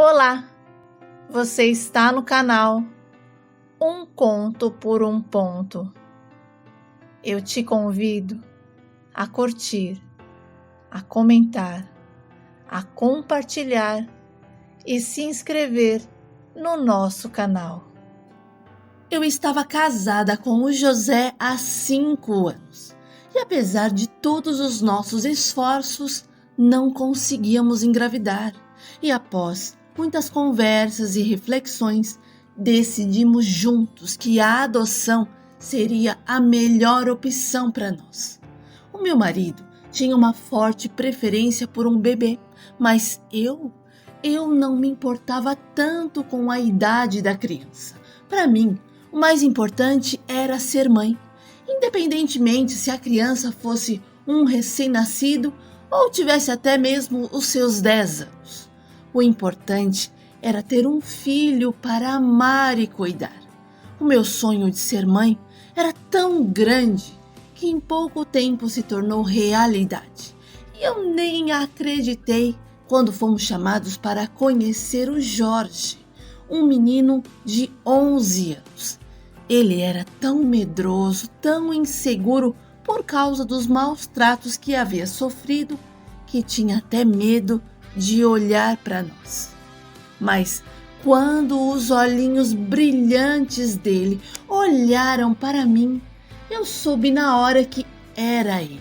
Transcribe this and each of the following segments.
Olá, você está no canal Um Conto por um Ponto. Eu te convido a curtir, a comentar, a compartilhar e se inscrever no nosso canal. Eu estava casada com o José há 5 anos e apesar de todos os nossos esforços, não conseguíamos engravidar. E após muitas conversas e reflexões, decidimos juntos que a adoção seria a melhor opção para nós. O meu marido tinha uma forte preferência por um bebê, mas eu não me importava tanto com a idade da criança. Para mim, o mais importante era ser mãe, independentemente se a criança fosse um recém-nascido ou tivesse até mesmo os seus 10 anos. O importante era ter um filho para amar e cuidar. O meu sonho de ser mãe era tão grande que em pouco tempo se tornou realidade. E eu nem acreditei quando fomos chamados para conhecer o Jorge, um menino de 11 anos. Ele era tão medroso, tão inseguro por causa dos maus tratos que havia sofrido, que tinha até medo de olhar para nós. Mas quando os olhinhos brilhantes dele olharam para mim, eu soube na hora que era ele.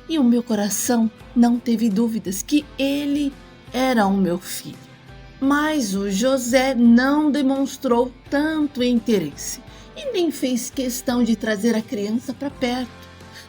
E o meu coração não teve dúvidas que ele era o meu filho. Mas o José não demonstrou tanto interesse e nem fez questão de trazer a criança para perto.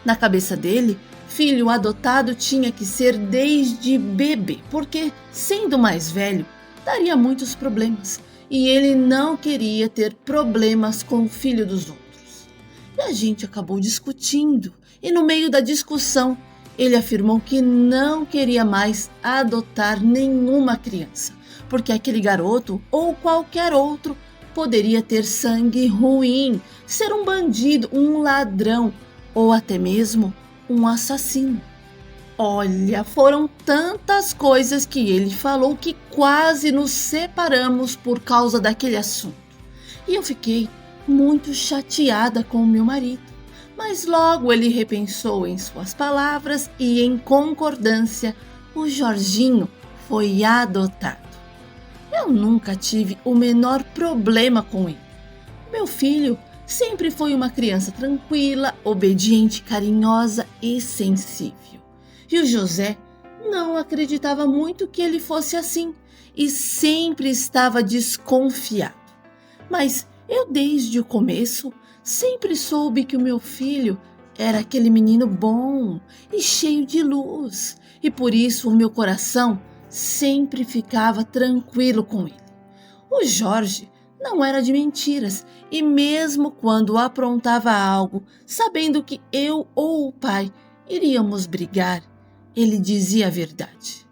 Na cabeça dele, filho adotado tinha que ser desde bebê, porque, sendo mais velho, daria muitos problemas e ele não queria ter problemas com o filho dos outros. E a gente acabou discutindo e, no meio da discussão, ele afirmou que não queria mais adotar nenhuma criança, porque aquele garoto ou qualquer outro poderia ter sangue ruim, ser um bandido, um ladrão ou até mesmo um assassino. Olha, foram tantas coisas que ele falou que quase nos separamos por causa daquele assunto. E eu fiquei muito chateada com o meu marido. Mas logo ele repensou em suas palavras e, em concordância, o Jorginho foi adotado. Eu nunca tive o menor problema com ele. Meu filho sempre foi uma criança tranquila, obediente, carinhosa e sensível. E o José não acreditava muito que ele fosse assim e sempre estava desconfiado. Mas eu, desde o começo, sempre soube que o meu filho era aquele menino bom e cheio de luz, e por isso o meu coração sempre ficava tranquilo com ele. O Jorge não era de mentiras, e mesmo quando aprontava algo, sabendo que eu ou o pai iríamos brigar, ele dizia a verdade.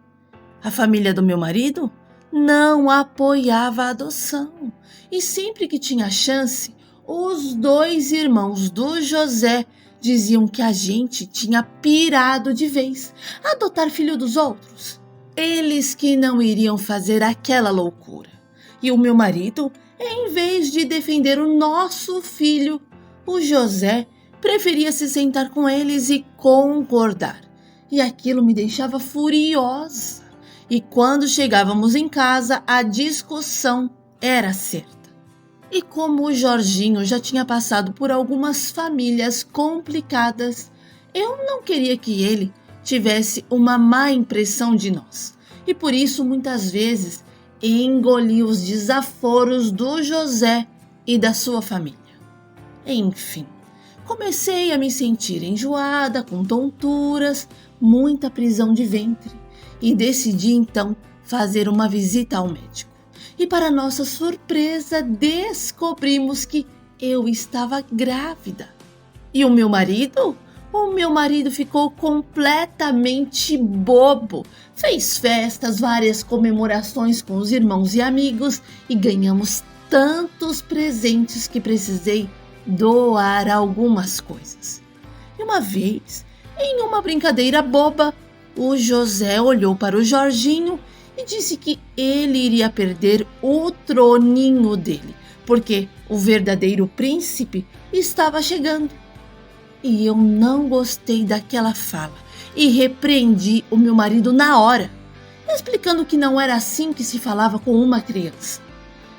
A família do meu marido não apoiava a adoção, e sempre que tinha chance, os 2 irmãos do José diziam que a gente tinha pirado de vez, adotar filho dos outros. Eles que não iriam fazer aquela loucura. E o meu marido, em vez de defender o nosso filho, o José preferia se sentar com eles e concordar. E aquilo me deixava furiosa. E quando chegávamos em casa, a discussão era certa. E como o Jorginho já tinha passado por algumas famílias complicadas, eu não queria que ele tivesse uma má impressão de nós. E por isso, muitas vezes, engoli os desaforos do José e da sua família. Enfim, comecei a me sentir enjoada, com tonturas, muita prisão de ventre e decidi então fazer uma visita ao médico. E para nossa surpresa, descobrimos que eu estava grávida. E o meu marido? O meu marido ficou completamente bobo. Fez festas, várias comemorações com os irmãos e amigos e ganhamos tantos presentes que precisei doar algumas coisas. E uma vez, em uma brincadeira boba, o José olhou para o Jorginho e disse que ele iria perder o troninho dele, porque o verdadeiro príncipe estava chegando. E eu não gostei daquela fala e repreendi o meu marido na hora, explicando que não era assim que se falava com uma criança.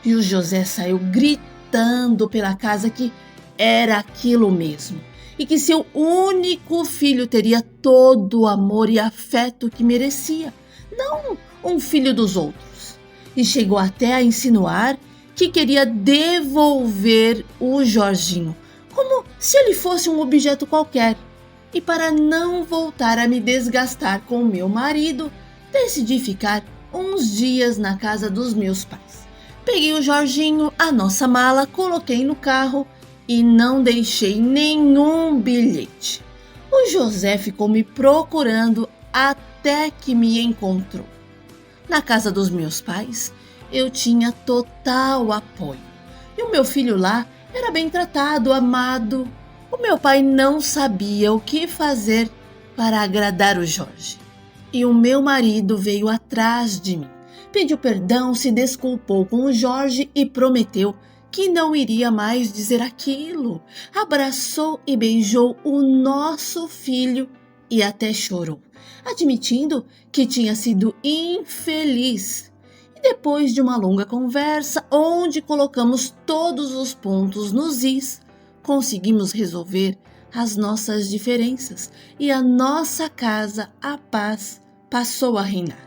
E o José saiu gritando pela casa que era aquilo mesmo, e que seu único filho teria todo o amor e afeto que merecia, não um filho dos outros. E chegou até a insinuar que queria devolver o Jorginho, como se ele fosse um objeto qualquer. E para não voltar a me desgastar com o meu marido, decidi ficar uns dias na casa dos meus pais. Peguei o Jorginho, a nossa mala, coloquei no carro e não deixei nenhum bilhete. O José ficou me procurando até que me encontrou. Na casa dos meus pais, eu tinha total apoio. E o meu filho lá era bem tratado, amado. O meu pai não sabia o que fazer para agradar o Jorge. E o meu marido veio atrás de mim, pediu perdão, se desculpou com o Jorge e prometeu que não iria mais dizer aquilo. Abraçou e beijou o nosso filho e até chorou, admitindo que tinha sido infeliz. E depois de uma longa conversa, onde colocamos todos os pontos nos is, conseguimos resolver as nossas diferenças e a nossa casa, a paz, passou a reinar.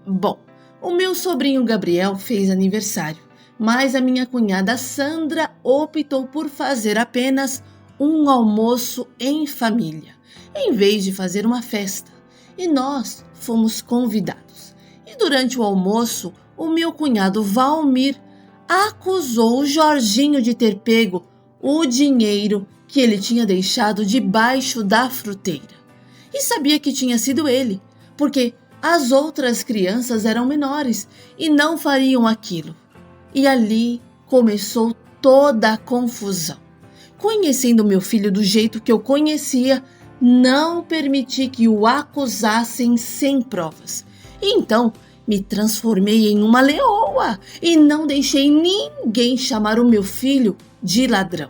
Bom, o meu sobrinho Gabriel fez aniversário, mas a minha cunhada Sandra optou por fazer apenas um almoço em família, em vez de fazer uma festa, e nós fomos convidados. E durante o almoço, o meu cunhado Valmir acusou o Jorginho de ter pego o dinheiro que ele tinha deixado debaixo da fruteira. E sabia que tinha sido ele, porque as outras crianças eram menores e não fariam aquilo. E ali começou toda a confusão. Conhecendo meu filho do jeito que eu conhecia, não permiti que o acusassem sem provas. E então me transformei em uma leoa e não deixei ninguém chamar o meu filho de ladrão.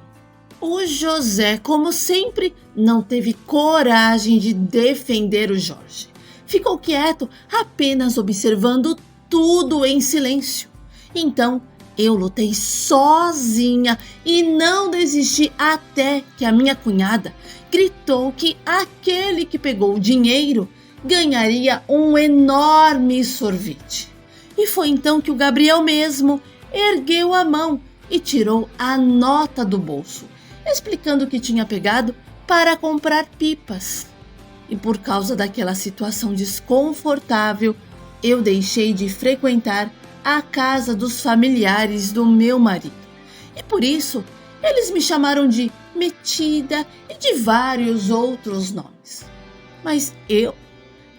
O José, como sempre, não teve coragem de defender o Jorge. Ficou quieto, apenas observando tudo em silêncio. Então, eu lutei sozinha e não desisti até que a minha cunhada gritou que aquele que pegou o dinheiro ganharia um enorme sorvete. E foi então que o Gabriel mesmo ergueu a mão e tirou a nota do bolso, explicando que tinha pegado para comprar pipas. E por causa daquela situação desconfortável, eu deixei de frequentar a casa dos familiares do meu marido. E por isso, eles me chamaram de metida e de vários outros nomes. Mas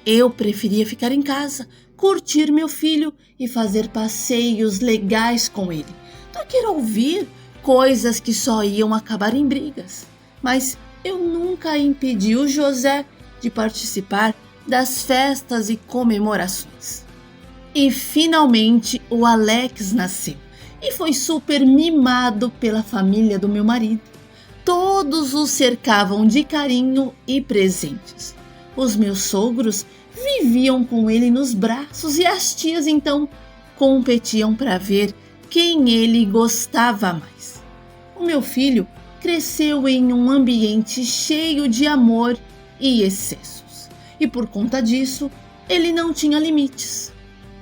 eu preferia ficar em casa, curtir meu filho e fazer passeios legais com ele, do que ouvir coisas que só iam acabar em brigas. Mas eu nunca impedi o José de participar das festas e comemorações. E finalmente o Alex nasceu e foi super mimado pela família do meu marido. Todos o cercavam de carinho e presentes. Os meus sogros viviam com ele nos braços e as tias então competiam para ver quem ele gostava mais. O meu filho cresceu em um ambiente cheio de amor e excessos, e por conta disso, ele não tinha limites.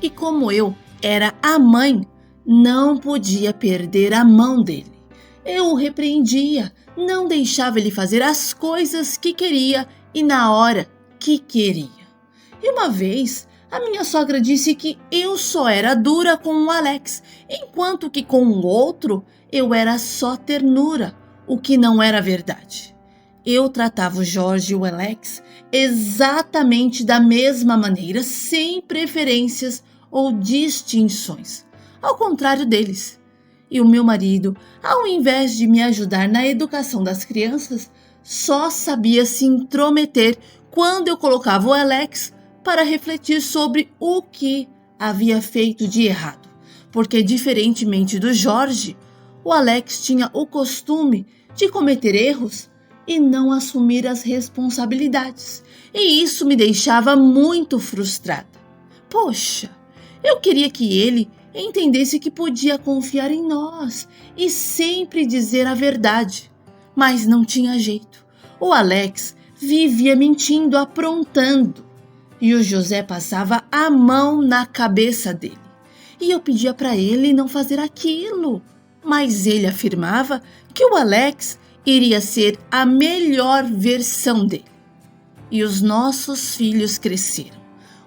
E como eu era a mãe, não podia perder a mão dele. Eu o repreendia, não deixava ele fazer as coisas que queria e na hora que queria. E uma vez, a minha sogra disse que eu só era dura com o Alex, enquanto que com o outro eu era só ternura, o que não era verdade. Eu tratava o Jorge e o Alex exatamente da mesma maneira, sem preferências ou distinções, ao contrário deles. E o meu marido, ao invés de me ajudar na educação das crianças, só sabia se intrometer quando eu colocava o Alex para refletir sobre o que havia feito de errado, porque, diferentemente do Jorge, o Alex tinha o costume de cometer erros e não assumir as responsabilidades, e isso me deixava muito frustrada. Poxa, eu queria que ele entendesse que podia confiar em nós e sempre dizer a verdade, mas não tinha jeito. O Alex vivia mentindo, aprontando, e o José passava a mão na cabeça dele. E eu pedia para ele não fazer aquilo, mas ele afirmava que o Alex iria ser a melhor versão dele. E os nossos filhos cresceram.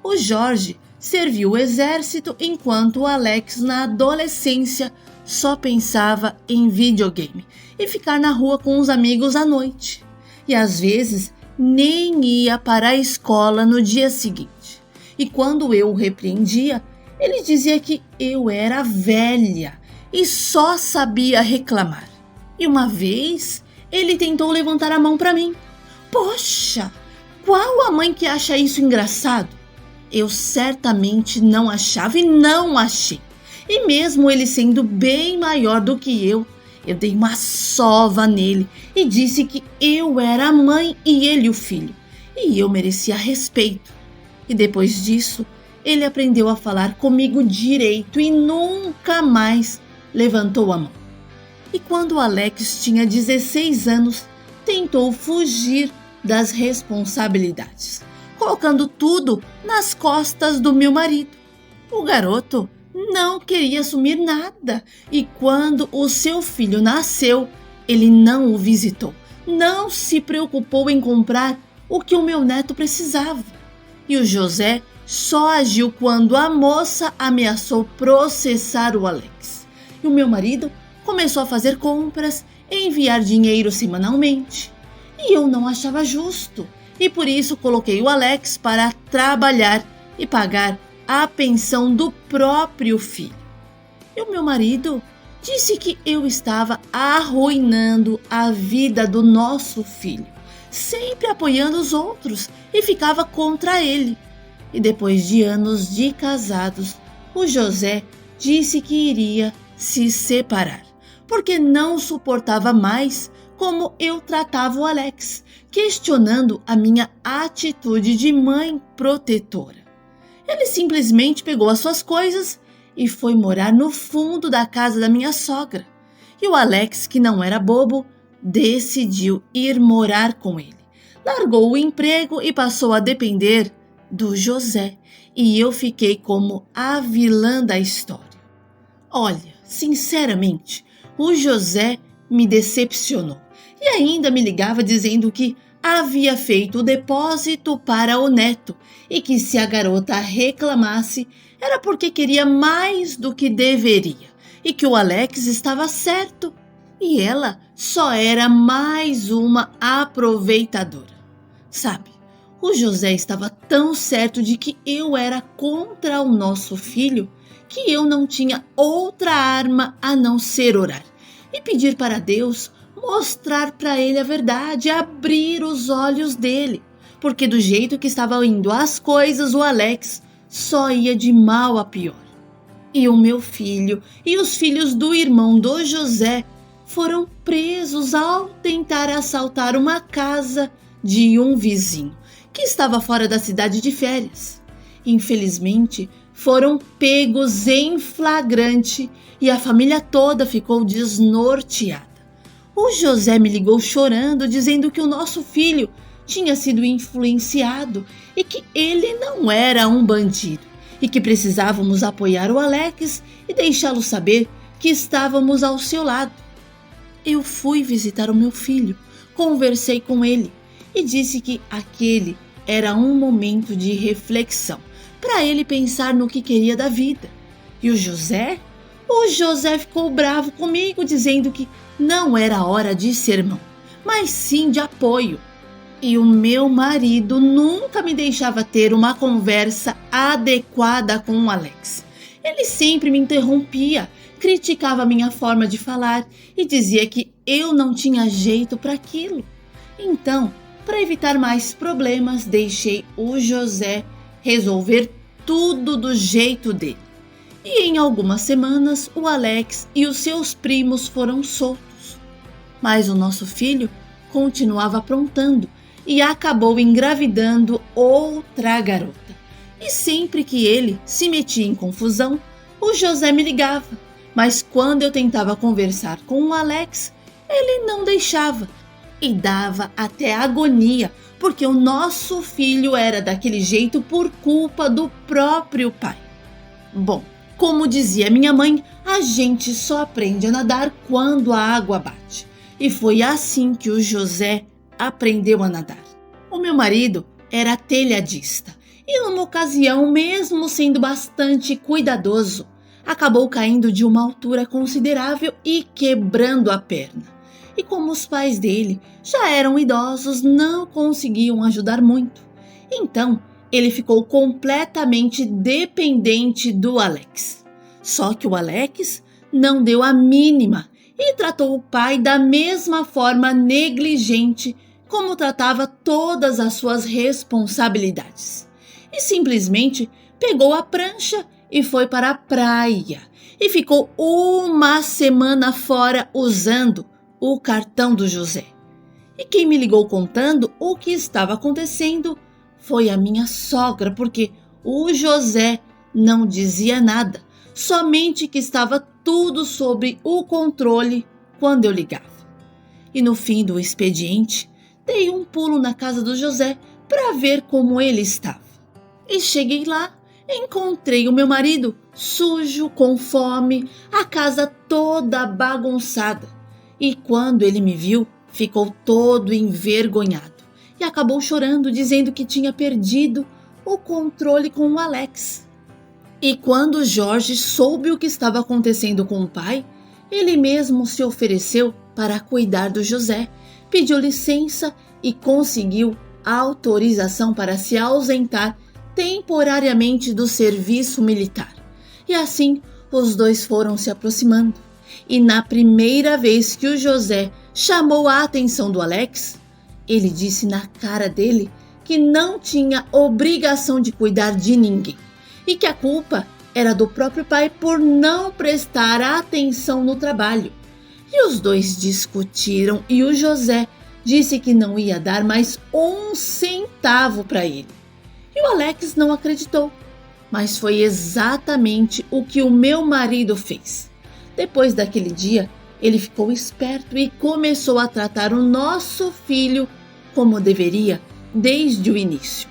O Jorge serviu o exército enquanto o Alex, na adolescência, só pensava em videogame e ficar na rua com os amigos à noite. E às vezes nem ia para a escola no dia seguinte. E quando eu o repreendia, ele dizia que eu era velha e só sabia reclamar. E uma vez ele tentou levantar a mão para mim. Poxa, qual a mãe que acha isso engraçado? Eu certamente não achava e não achei. E mesmo ele sendo bem maior do que eu dei uma sova nele e disse que eu era a mãe e ele o filho. E eu merecia respeito. E depois disso, ele aprendeu a falar comigo direito e nunca mais levantou a mão. E quando o Alex tinha 16 anos, tentou fugir das responsabilidades, colocando tudo nas costas do meu marido. O garoto não queria assumir nada e quando o seu filho nasceu, ele não o visitou, não se preocupou em comprar o que o meu neto precisava. E o José só agiu quando a moça ameaçou processar o Alex. E o meu marido começou a fazer compras e enviar dinheiro semanalmente. E eu não achava justo. E por isso coloquei o Alex para trabalhar e pagar a pensão do próprio filho. E o meu marido disse que eu estava arruinando a vida do nosso filho, sempre apoiando os outros e ficava contra ele. E depois de anos de casados, o José disse que iria se separar, porque não suportava mais como eu tratava o Alex, questionando a minha atitude de mãe protetora. Ele simplesmente pegou as suas coisas e foi morar no fundo da casa da minha sogra. E o Alex, que não era bobo, decidiu ir morar com ele. Largou o emprego e passou a depender do José. E eu fiquei como a vilã da história. Olha, sinceramente, o José me decepcionou. E ainda me ligava dizendo que havia feito o depósito para o neto e que se a garota reclamasse era porque queria mais do que deveria e que o Alex estava certo e ela só era mais uma aproveitadora. Sabe, o José estava tão certo de que eu era contra o nosso filho que eu não tinha outra arma a não ser orar e pedir para Deus mostrar para ele a verdade, abrir os olhos dele, porque do jeito que estavam indo as coisas, o Alex só ia de mal a pior. E o meu filho e os filhos do irmão do José foram presos ao tentar assaltar uma casa de um vizinho que estava fora da cidade de férias. Infelizmente, foram pegos em flagrante e a família toda ficou desnorteada. O José me ligou chorando, dizendo que o nosso filho tinha sido influenciado e que ele não era um bandido e que precisávamos apoiar o Alex e deixá-lo saber que estávamos ao seu lado. Eu fui visitar o meu filho, conversei com ele e disse que aquele era um momento de reflexão para ele pensar no que queria da vida. E o José ficou bravo comigo, dizendo que não era hora de sermão, mas sim de apoio. E o meu marido nunca me deixava ter uma conversa adequada com o Alex. Ele sempre me interrompia, criticava a minha forma de falar e dizia que eu não tinha jeito para aquilo. Então, para evitar mais problemas, deixei o José resolver tudo do jeito dele. E em algumas semanas, o Alex e os seus primos foram soltos. Mas o nosso filho continuava aprontando e acabou engravidando outra garota. E sempre que ele se metia em confusão, o José me ligava. Mas quando eu tentava conversar com o Alex, ele não deixava. E dava até agonia, porque o nosso filho era daquele jeito por culpa do próprio pai. Bom, como dizia minha mãe, a gente só aprende a nadar quando a água bate. E foi assim que o José aprendeu a nadar. O meu marido era telhadista e numa ocasião, mesmo sendo bastante cuidadoso, acabou caindo de uma altura considerável e quebrando a perna. E como os pais dele já eram idosos, não conseguiam ajudar muito. Então, ele ficou completamente dependente do Alex. Só que o Alex não deu a mínima e tratou o pai da mesma forma negligente como tratava todas as suas responsabilidades. E simplesmente pegou a prancha e foi para a praia. E ficou uma semana fora usando o cartão do José. E quem me ligou contando o que estava acontecendo foi a minha sogra, porque o José não dizia nada, somente que estava tudo sob o controle quando eu ligava. E no fim do expediente, dei um pulo na casa do José para ver como ele estava. E cheguei lá, encontrei o meu marido sujo, com fome, a casa toda bagunçada. E quando ele me viu, ficou todo envergonhado e acabou chorando, dizendo que tinha perdido o controle com o Alex. E quando Jorge soube o que estava acontecendo com o pai, ele mesmo se ofereceu para cuidar do José, pediu licença e conseguiu autorização para se ausentar temporariamente do serviço militar. E assim os dois foram se aproximando. E na primeira vez que o José chamou a atenção do Alex, ele disse na cara dele que não tinha obrigação de cuidar de ninguém e que a culpa era do próprio pai por não prestar atenção no trabalho. E os dois discutiram e o José disse que não ia dar mais um centavo para ele. E o Alex não acreditou, mas foi exatamente o que o meu marido fez. Depois daquele dia, ele ficou esperto e começou a tratar o nosso filho como deveria desde o início.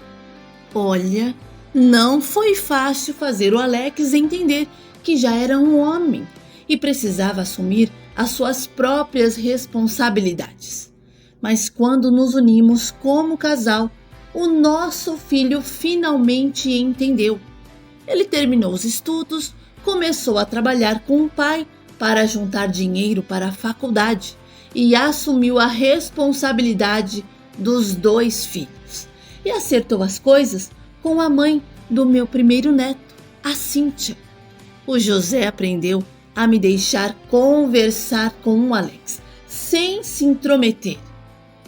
Olha, não foi fácil fazer o Alex entender que já era um homem e precisava assumir as suas próprias responsabilidades. Mas quando nos unimos como casal, o nosso filho finalmente entendeu. Ele terminou os estudos, começou a trabalhar com o pai para juntar dinheiro para a faculdade e assumiu a responsabilidade dos 2 filhos. E acertou as coisas com a mãe do meu primeiro neto, a Cíntia. O José aprendeu a me deixar conversar com o Alex, sem se intrometer.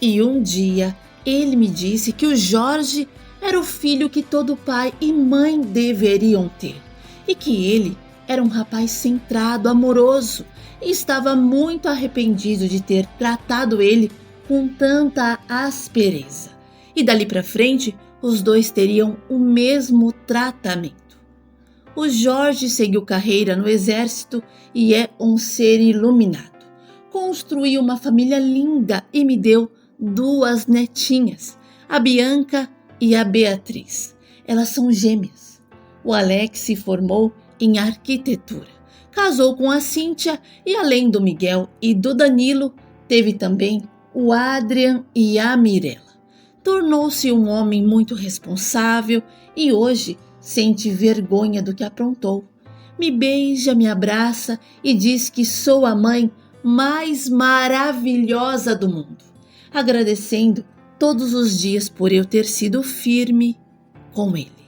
E um dia ele me disse que o Jorge era o filho que todo pai e mãe deveriam ter, e que ele era um rapaz centrado, amoroso, e estava muito arrependido de ter tratado ele com tanta aspereza. E dali para frente, os dois teriam o mesmo tratamento. O Jorge seguiu carreira no exército e é um ser iluminado. Construiu uma família linda e me deu 2 netinhas, a Bianca e a Beatriz. Elas são gêmeas. O Alex se formou em arquitetura, casou com a Cíntia e, além do Miguel e do Danilo, teve também o Adrian e a Mirella. Tornou-se um homem muito responsável e hoje sente vergonha do que aprontou. Me beija, me abraça e diz que sou a mãe mais maravilhosa do mundo, agradecendo todos os dias por eu ter sido firme com ele.